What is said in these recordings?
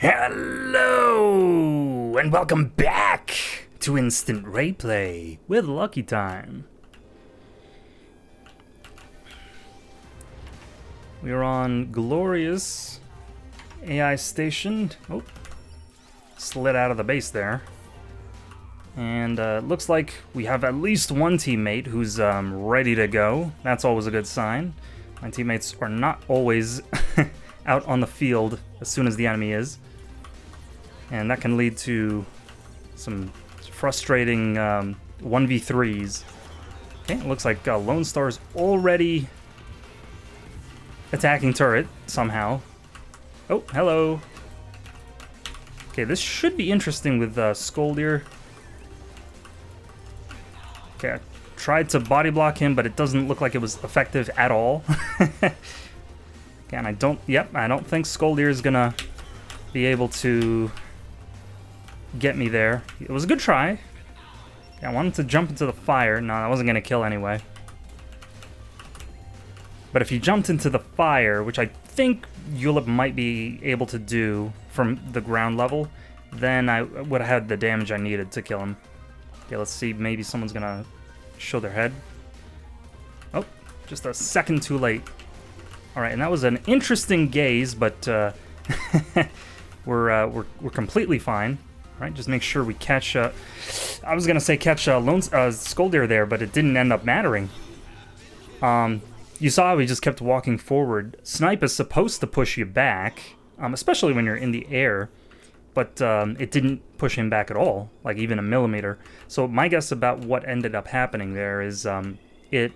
Hello, and welcome back to Instant Raeplay with Lucky Time. We are on glorious AI station. Oh, slid out of the base there. And looks like we have at least one teammate who's ready to go. That's always a good sign. My teammates are not always out on the field as soon as the enemy is. And that can lead to some frustrating 1v3s. Okay, it looks like Lone Star's already attacking turret somehow. Oh, hello. Okay, this should be interesting with Skoldir. Okay, I tried to body block him, but it doesn't look like it was effective at all. Okay, and I don't think Skoldir is gonna be able to get me there. It was a good try. I wanted to jump into the fire. No, I wasn't going to kill anyway. But if he jumped into the fire, which I think Julep might be able to do from the ground level, then I would have had the damage I needed to kill him. Okay, let's see. Maybe someone's going to show their head. Oh, just a second too late. All right, and that was an interesting gaze, but we're completely fine. Right, just make sure we catch. I was gonna say catch Skoldir there, but it didn't end up mattering. You saw we just kept walking forward. Snipe is supposed to push you back, especially when you're in the air, but it didn't push him back at all, like even a millimeter. So my guess about what ended up happening there is it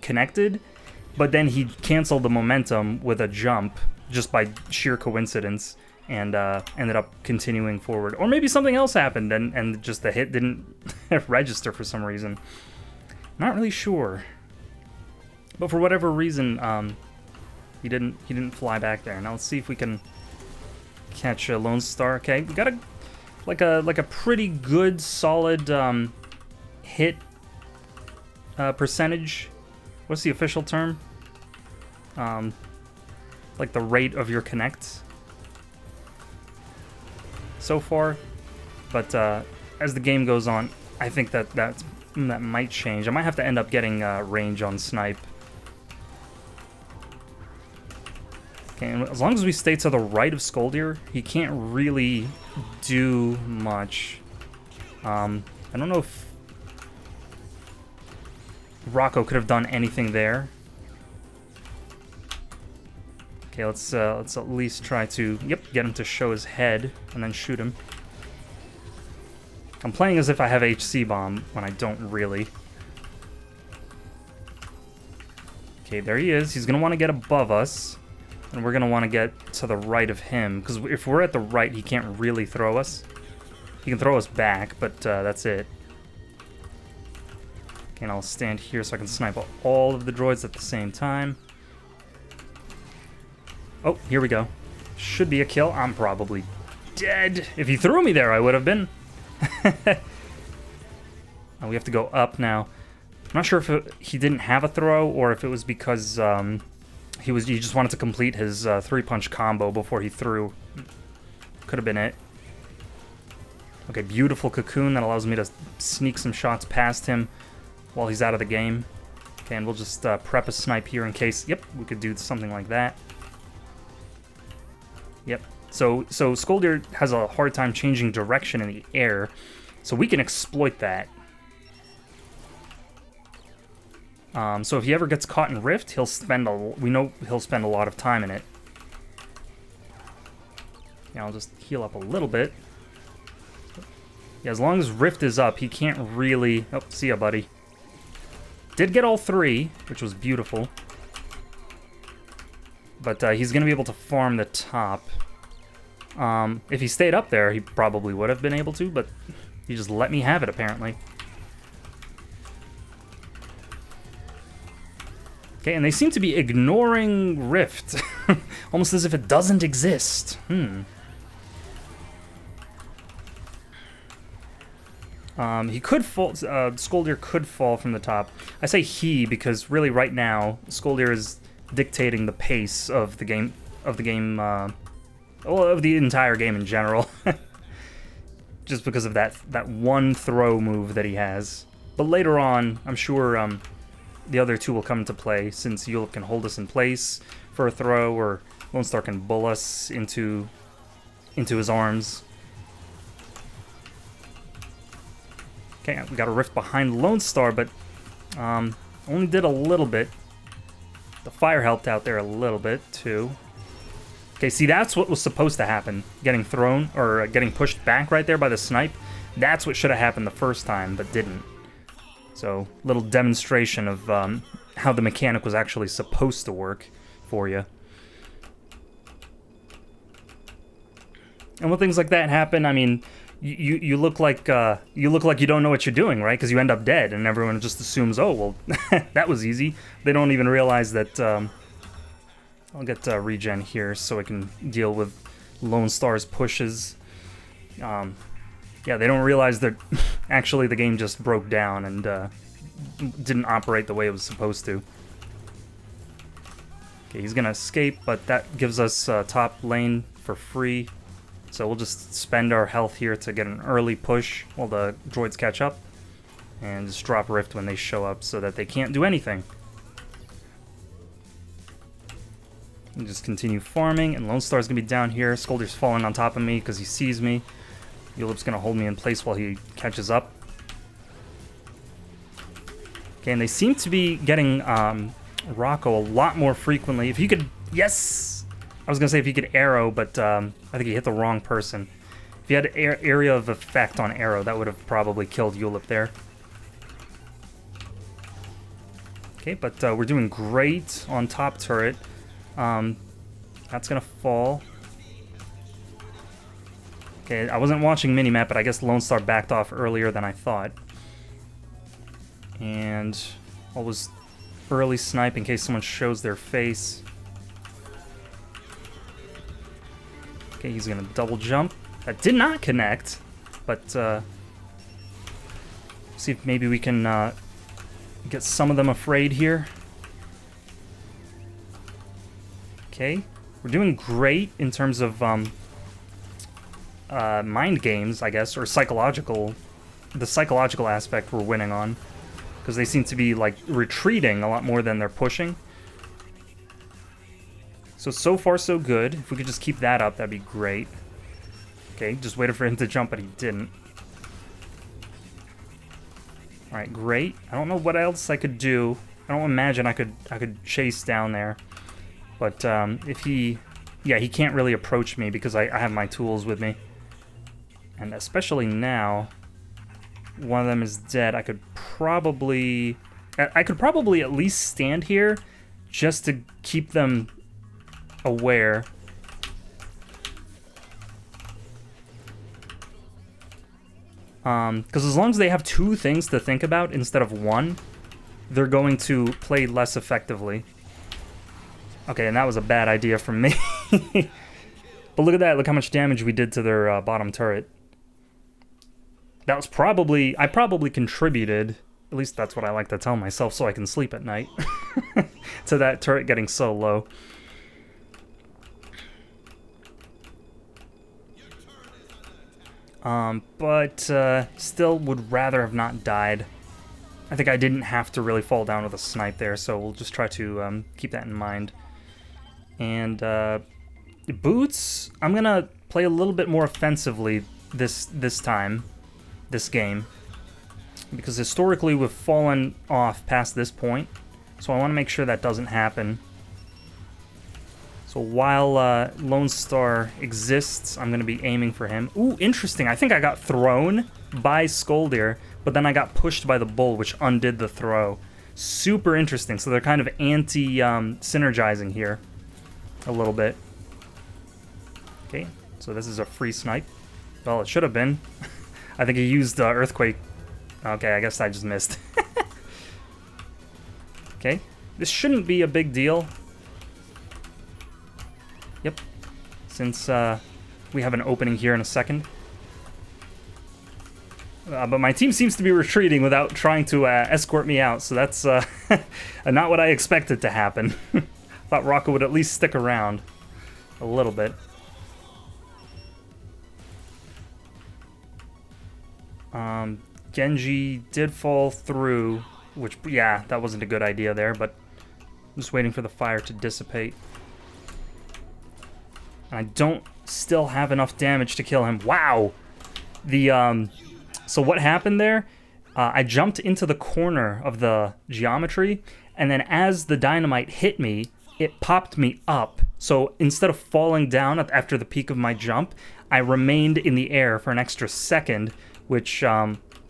connected, but then he canceled the momentum with a jump just by sheer coincidence. And ended up continuing forward. Or maybe something else happened and just the hit didn't register for some reason. Not really sure. But for whatever reason, he didn't fly back there. Now let's see if we can catch a Lone Star. Okay, we got a pretty good solid hit percentage. What's the official term? Like the rate of your connect so far, but as the game goes on, I think that might change. I might have to end up getting range on Snipe. Okay, and as long as we stay to the right of Skoldir, he can't really do much. I don't know if Rocco could have done anything there. Okay, let's at least try to, get him to show his head and then shoot him. I'm playing as if I have HC bomb when I don't really. Okay, there he is. He's gonna want to get above us, and we're gonna want to get to the right of him, because if we're at the right, he can't really throw us. He can throw us back, but that's it. Okay, and I'll stand here so I can snipe all of the droids at the same time. Oh, here we go. Should be a kill. I'm probably dead. If he threw me there, I would have been. Oh, we have to go up now. I'm not sure if he didn't have a throw or if it was because he just wanted to complete his 3-punch combo before he threw. Could have been it. Okay, beautiful cocoon that allows me to sneak some shots past him while he's out of the game. Okay, and we'll just prep a snipe here in case. Yep, we could do something like that. Yep. So Skoldir has a hard time changing direction in the air, so we can exploit that. So if he ever gets caught in Rift, we know he'll spend a lot of time in it. Yeah, I'll just heal up a little bit. Yeah, as long as Rift is up, he can't really. Oh, see ya, buddy. Did get all 3, which was beautiful. But he's going to be able to farm the top. If he stayed up there, he probably would have been able to, but he just let me have it, apparently. Okay, and they seem to be ignoring Rift. Almost as if it doesn't exist. He could fall. Skoldir could fall from the top. I say he because really, right now, Skoldir is dictating the pace of the game Well, of the entire game in general. Just because of that one throw move that he has. But later on, I'm sure the other two will come into play, since Yulip can hold us in place for a throw, or Lone Star can bull us into his arms. Okay, we got a rift behind Lone Star, but only did a little bit. The fire helped out there a little bit, too. Okay, see, that's what was supposed to happen. Getting thrown, or getting pushed back right there by the snipe. That's what should have happened the first time, but didn't. So, little demonstration of how the mechanic was actually supposed to work for you. And when things like that happen, I mean, you look like you don't know what you're doing, right? Because you end up dead, and everyone just assumes, oh, well, that was easy. They don't even realize that. I'll get regen here so I can deal with Lone Star's pushes. Yeah, they don't realize that actually the game just broke down and didn't operate the way it was supposed to. Okay, he's gonna escape, but that gives us top lane for free. So we'll just spend our health here to get an early push while the droids catch up. And just drop Rift when they show up so that they can't do anything. And just continue farming, and Lone Star's gonna be down here. Scoldier's falling on top of me because he sees me. Yulip's gonna hold me in place while he catches up. Okay, and they seem to be getting Rocco a lot more frequently. If he could, yes! I was gonna say if he could arrow, but I think he hit the wrong person. If he had area of effect on arrow, that would have probably killed Yulip there. Okay, but we're doing great on top turret. That's gonna fall. Okay, I wasn't watching minimap, but I guess Lone Star backed off earlier than I thought. And I'll was early snipe in case someone shows their face. Okay, he's gonna double jump. That did not connect, but see if maybe we can get some of them afraid here. Okay, we're doing great in terms of mind games, I guess, or psychological. The psychological aspect we're winning on, because they seem to be like retreating a lot more than they're pushing. So far so good. If we could just keep that up, that'd be great. Okay, just waited for him to jump, but he didn't. All right, great. I don't know what else I could do. I don't imagine I could chase down there. But if he can't really approach me because I have my tools with me. And especially now, one of them is dead. I could probably at least stand here just to keep them aware. Because as long as they have two things to think about instead of one, they're going to play less effectively. Okay, and that was a bad idea from me. But look at that, look how much damage we did to their bottom turret. That was probably, I probably contributed, at least that's what I like to tell myself so I can sleep at night, to that turret getting so low. But still would rather have not died. I think I didn't have to really fall down with a snipe there, so we'll just try to keep that in mind. And boots, I'm gonna play a little bit more offensively this game, because historically we've fallen off past this point, so I want to make sure that doesn't happen. So while Lone Star exists, I'm going to be aiming for him. Ooh, interesting. I think I got thrown by Skoldir, but then I got pushed by the bull, which undid the throw. Super interesting. So they're kind of anti-synergizing here a little bit. Okay, so this is a free snipe. Well, it should have been. I think he used Earthquake. Okay, I guess I just missed. Okay, this shouldn't be a big deal. Yep, since we have an opening here in a second. But my team seems to be retreating without trying to escort me out, so that's not what I expected to happen. Thought Rocco would at least stick around a little bit. Genji did fall through, which, yeah, that wasn't a good idea there, but I'm just waiting for the fire to dissipate. And I don't still have enough damage to kill him. Wow! So what happened there? I jumped into the corner of the geometry, and then as the dynamite hit me, it popped me up. So instead of falling down after the peak of my jump, I remained in the air for an extra second, which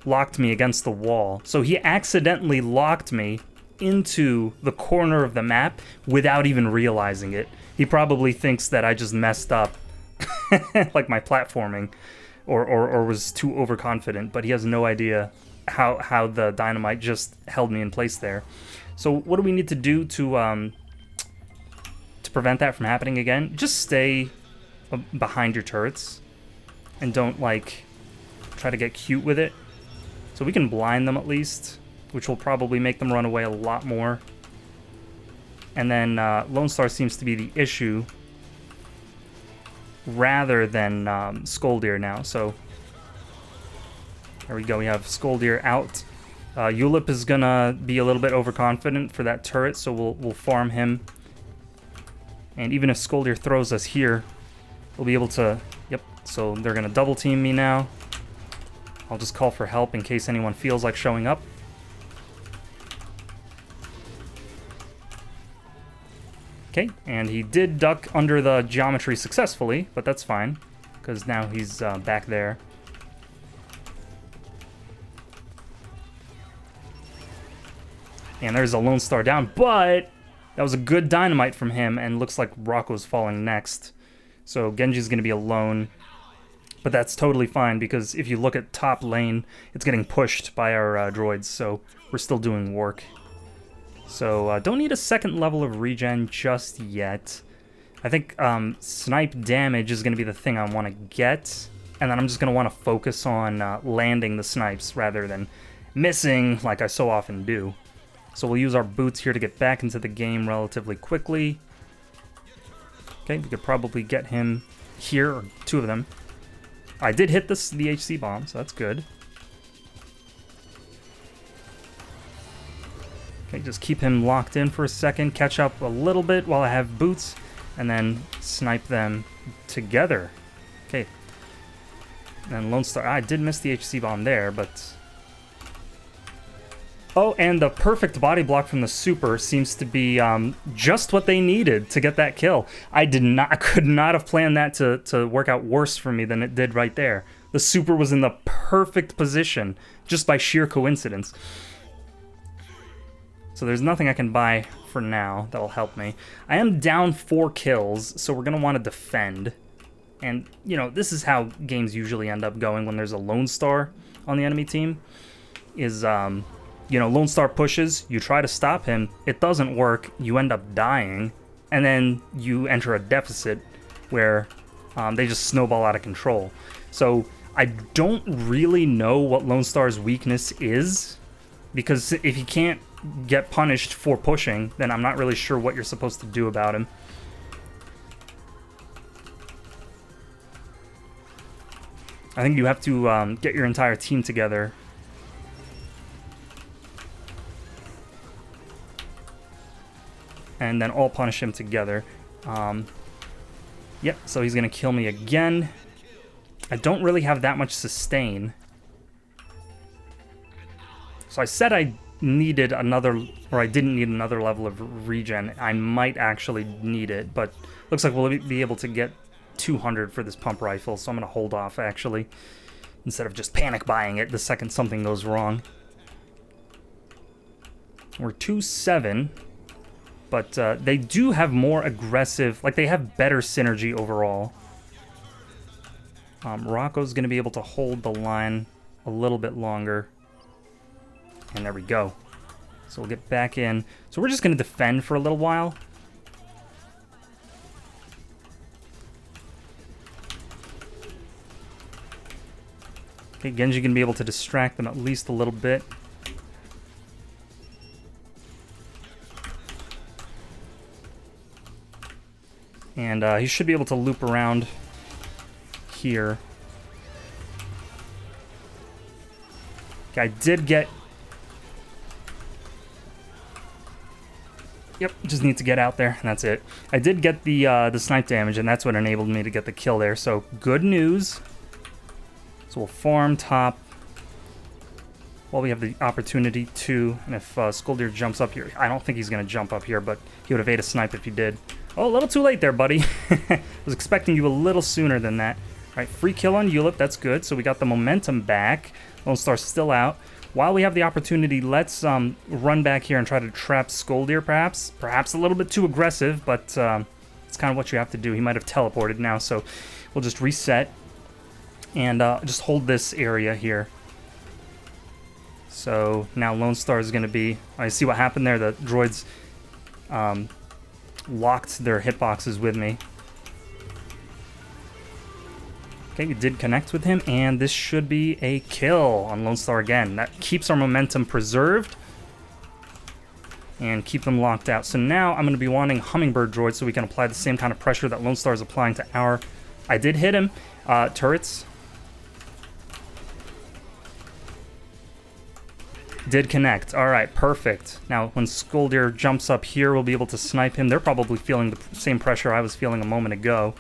locked me against the wall. So he accidentally locked me into the corner of the map without even realizing it. He probably thinks that I just messed up, like my platforming, or was too overconfident, but he has no idea how the dynamite just held me in place there. So what do we need to do to prevent that from happening again? Just stay behind your turrets and don't like try to get cute with it. So we can blind them at least, which will probably make them run away a lot more. And then Lone Star seems to be the issue rather than Skoldir now. So there we go, we have Skoldir out. Ulip is gonna be a little bit overconfident for that turret, so we'll farm him. And even if Skoldir throws us here, we'll be able to... Yep, so they're gonna double team me now. I'll just call for help in case anyone feels like showing up. Okay, and he did duck under the geometry successfully, but that's fine, because now he's back there. And there's a Lone Star down, but that was a good dynamite from him, and looks like Rocco's falling next. So Genji's going to be alone, but that's totally fine, because if you look at top lane, it's getting pushed by our droids, so we're still doing work. So don't need a second level of regen just yet. I think snipe damage is going to be the thing I want to get, and then I'm just going to want to focus on landing the snipes rather than missing like I so often do. So we'll use our boots here to get back into the game relatively quickly. Okay, we could probably get him here, or two of them. I did hit the HC bomb, so that's good. Okay, just keep him locked in for a second, catch up a little bit while I have boots, and then snipe them together. Okay. And Lone Star, I did miss the HC bomb there, but... Oh, and the perfect body block from the super seems to be just what they needed to get that kill. I could not have planned that to work out worse for me than it did right there. The super was in the perfect position, just by sheer coincidence. So there's nothing I can buy for now that'll help me. I am down 4 kills, so we're going to want to defend. And, you know, this is how games usually end up going when there's a Lone Star on the enemy team. Is, you know, Lone Star pushes, you try to stop him, it doesn't work, you end up dying, and then you enter a deficit where they just snowball out of control. So I don't really know what Lone Star's weakness is, because if he can't get punished for pushing, then I'm not really sure what you're supposed to do about him. I think you have to get your entire team together. And then all punish him together. Yep, so he's going to kill me again. I don't really have that much sustain. So I said I needed another, or I didn't need another level of regen. I might actually need it, but looks like we'll be able to get 200 for this pump rifle, so I'm going to hold off, actually, instead of just panic buying it the second something goes wrong. We're 2-7. But they do have more aggressive, like they have better synergy overall. Rocco's going to be able to hold the line a little bit longer. And there we go. So we'll get back in. So we're just going to defend for a little while. Okay, Genji going to be able to distract them at least a little bit. And he should be able to loop around here. Okay, I did get... Yep, just need to get out there, and that's it. I did get the snipe damage, and that's what enabled me to get the kill there, so good news. So we'll farm top while we have the opportunity to, and if Skoldir jumps up here, I don't think he's going to jump up here, but he would have ate a snipe if he did. Oh, a little too late there, buddy. I was expecting you a little sooner than that. All right, free kill on Ulip, that's good. So we got the momentum back. Lone Star's still out. While we have the opportunity, let's run back here and try to trap Skoldir, perhaps. Perhaps a little bit too aggressive, but it's kind of what you have to do. He might have teleported now, so we'll just reset and just hold this area here. So now Lone Star is going to be... I see what happened there. The droids locked their hitboxes with me. Okay, we did connect with him, and this should be a kill on Lone Star again. That keeps our momentum preserved and keep them locked out. So now I'm going to be wanting Hummingbird droids so we can apply the same kind of pressure that Lone Star is applying to our... I did hit him. Turrets. Did connect. All right, perfect. Now, when Skoldir jumps up here, we'll be able to snipe him. They're probably feeling the same pressure I was feeling a moment ago.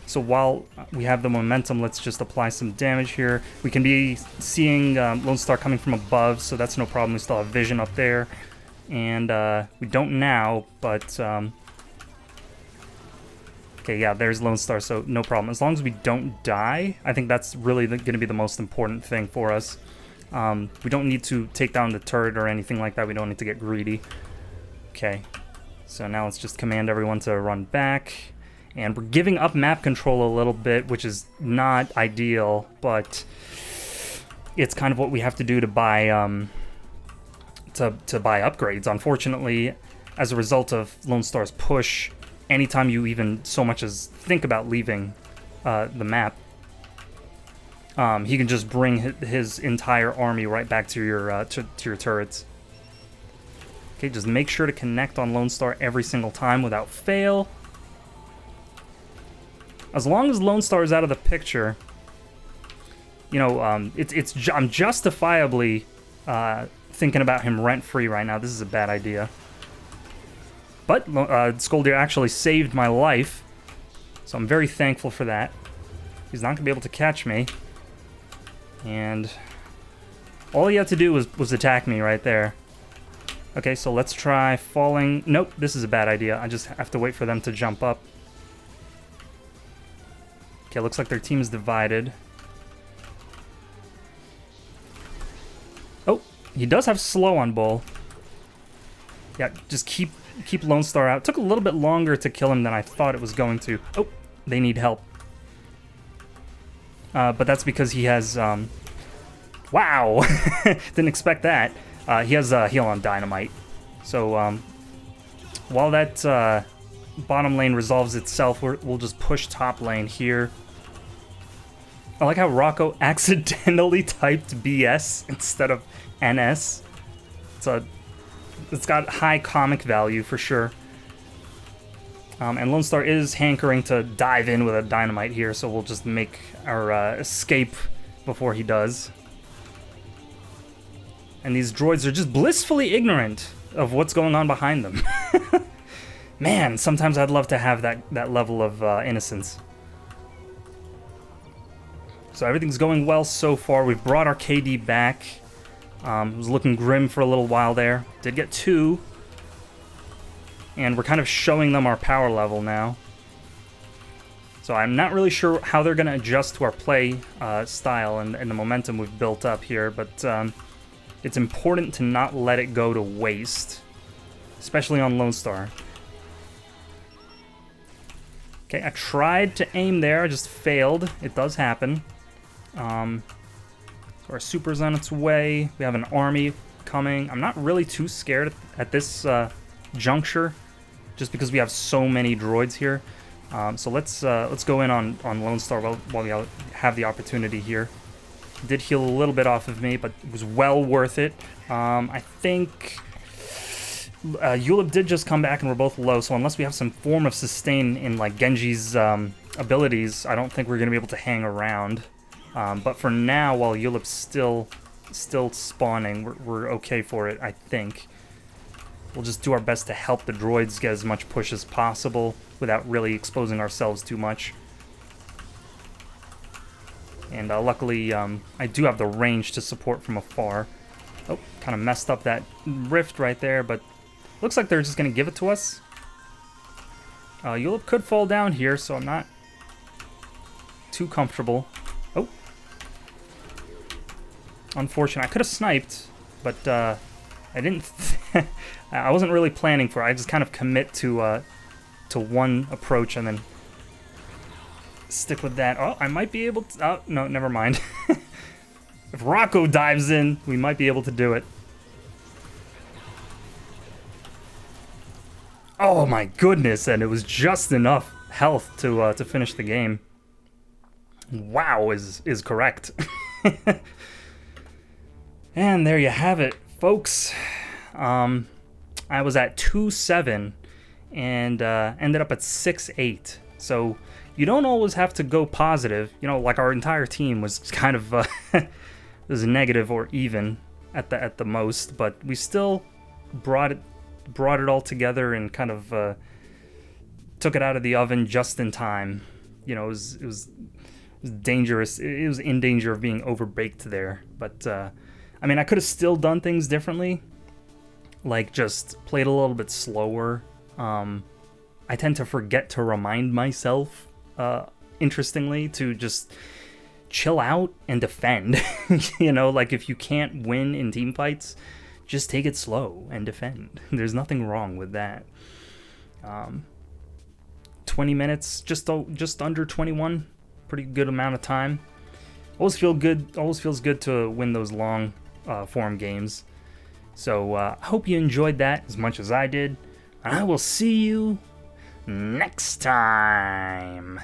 So while we have the momentum, let's just apply some damage here. We can be seeing Lone Star coming from above, so that's no problem. We still have vision up there. And we don't now, but... okay, yeah, there's Lone Star, so no problem. As long as we don't die, I think that's really going to be the most important thing for us. We don't need to take down the turret or anything like that. We don't need to get greedy. Okay, so now let's just command everyone to run back. And we're giving up map control a little bit, which is not ideal, but it's kind of what we have to do to buy to buy upgrades. Unfortunately, as a result of Lone Star's push, anytime you even so much as think about leaving the map, he can just bring his entire army right back to your turrets. Okay, just make sure to connect on Lone Star every single time without fail. As long as Lone Star is out of the picture, you know, I'm justifiably thinking about him rent-free right now. This is a bad idea. But Skoldir actually saved my life, so I'm very thankful for that. He's not going to be able to catch me. And all he had to do was attack me right there. Okay, so let's try falling. Nope, this is a bad idea. I just have to wait for them to jump up. Okay, looks like their team is divided. Oh, he does have slow on Bull. Yeah, just keep Lone Star out. It took a little bit longer to kill him than I thought it was going to. Oh, they need help. But that's because he has... wow! Didn't expect that. He has heal on Dynamite. So while that bottom lane resolves itself, we'll just push top lane here. I like how Rocco accidentally typed BS instead of NS. It's got high comic value for sure. And Lone Star is hankering to dive in with a dynamite here, so we'll just make our escape before he does. And these droids are just blissfully ignorant of what's going on behind them. Man, sometimes I'd love to have that level of innocence. So everything's going well so far. We've brought our KD back. It was looking grim for a little while there. Did get 2. And we're kind of showing them our power level now. So I'm not really sure how they're going to adjust to our play style and the momentum we've built up here. But it's important to not let it go to waste. Especially on Lone Star. Okay, I tried to aim there. I just failed. It does happen. So our super's on its way. We have an army coming. I'm not really too scared at this juncture, just because we have so many droids here. So let's go in on Lone Star while we have the opportunity here. Did heal a little bit off of me, but it was well worth it. I think Ulib did just come back and we're both low, so unless we have some form of sustain in like Genji's abilities, I don't think we're going to be able to hang around. But for now, while Yulip's still spawning, we're okay for it, I think. We'll just do our best to help the droids get as much push as possible without really exposing ourselves too much. And luckily, I do have the range to support from afar. Oh, kind of messed up that rift right there, but looks like they're just going to give it to us. Yulip could fall down here, so I'm not too comfortable. Oh. Unfortunate. I could have sniped, but I didn't... I wasn't really planning for it. I just kind of commit to one approach and then stick with that. Oh, I might be able to... Oh, no, never mind. If Rocco dives in, we might be able to do it. Oh my goodness, and it was just enough health to finish the game. Wow is correct. And there you have it, folks. I was at 2-7 and ended up at 6-8. So you don't always have to go positive. You know, like our entire team was kind of was negative or even at the most, but we still brought it all together and kind of took it out of the oven just in time. You know, it was dangerous. It was in danger of being overbaked there. But I mean, I could have still done things differently, like just played a little bit slower. I tend to forget to remind myself, interestingly, to just chill out and defend. You know, like if you can't win in team fights, just take it slow and defend. There's nothing wrong with that. 20 minutes, just under 21, pretty good amount of time. Always feels good to win those long form games. So I hope you enjoyed that as much as I did. And I will see you next time.